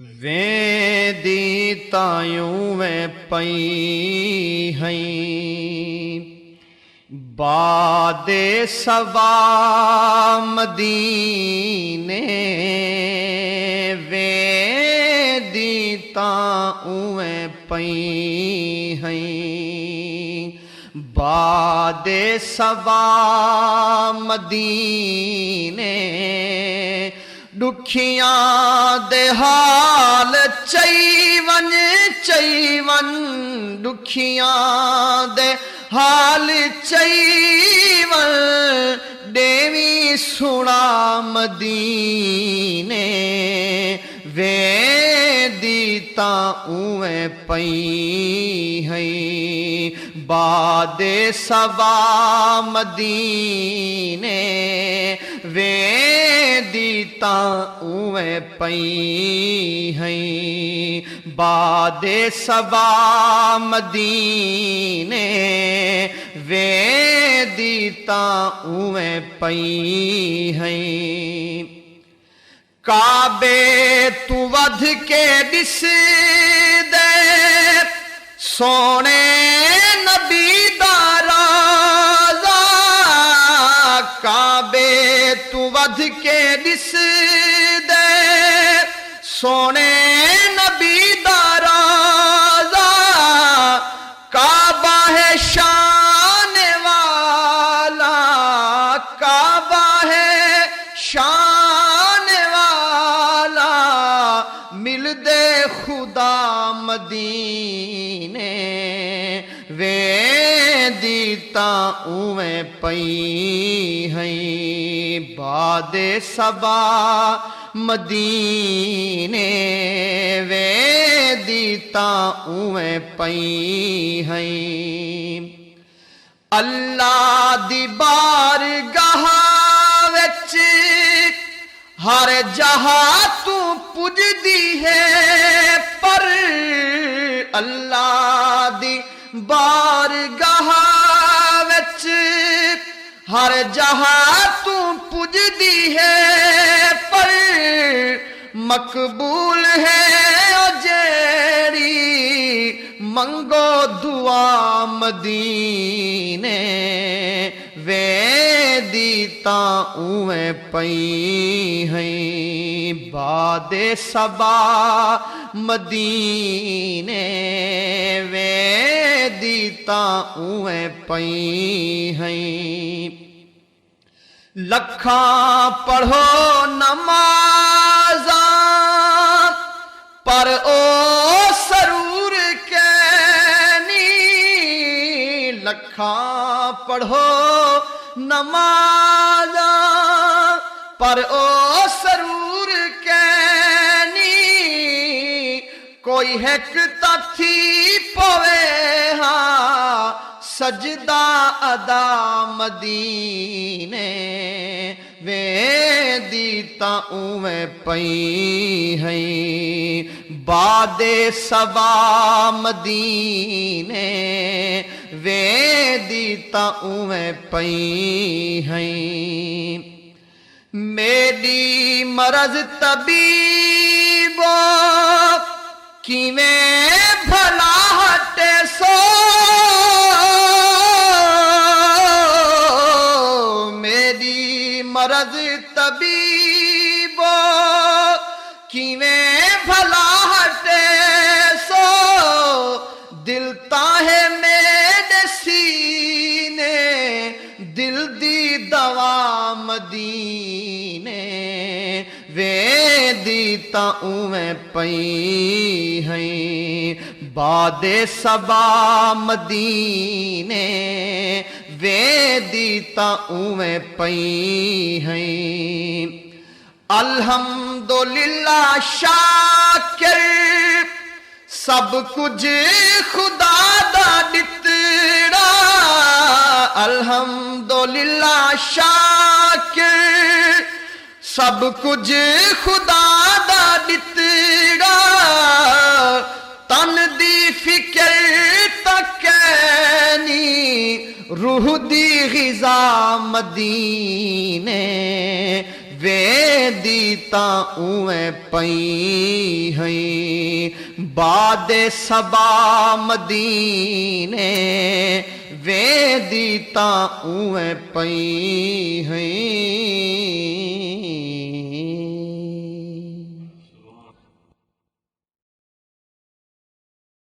ویندی تایوں میں پئی ہیں باد سبا مدینے ویندی تایوں میں پئی ہیں باد سبا مدینے دکھیاں دے حال چیون دکھیاں دے حال چیون دیوی سنا مدینے ویندی تاں اویں پئی ہیں باد سبا مدینے ویندی تاں اویں پئی ہیں باد سبا مدینے ویندی تاں اویں پئی ہیں کعبے تو ودھ کے دس دے سونے نبی دا روضہ کعبے تو ودھ کے دس دے سونے نبی دا روضہ کعبہ ہے شان والا کعبہ ہے شان والا مل دے خدا مدینے ویندی تاں اویں پئی ہیں باد سبا مدینے ویندی تاں اویں پئی ہیں اللہ دی بارگاہ وچ ہر جہاں تو پجدی ہے پر اللہ دی بارگاہ وچ ہر جہاں تو پجدی ہے پر مقبول ہے او جیڑی منگو دعا مدینے ویندی تاں اویں پئی ہیں باد سبا مدینے ویندی تاں اویں پئی ہیں لکھاں پڑھو نمازاں پر او سرور کینی لکھاں پڑھو نمازاں پر او سرور کینی کوئی ہیک تا تھی پوے ہاں سجدہ ادا مدینے ویندی تاں اویں پئی ہیں باد سبا مدینے ویندی تاں اویں پئی ہیں میری مرض طبیبو کیویں بھلا ہٹے سو میری مرض طبیبو کیویں بھلا ہٹے سو دل تاہے میرے سینے دل دی دوا مدینے ویندی تاں اویں پئی ہیں باد سبا مدینے ویندی تاں اویں پئی ہیں الحمدللہ شاکر سب کچھ خدا دا دتڑا الحمدللہ شاکر سب کچھ خدا دا دتڑا تن دی فکر تکینی روح دی غذا مدینے ویندی تاں اویں پئی ہیں باد صبا مدینے ویندی تاں اویں پئی ہیں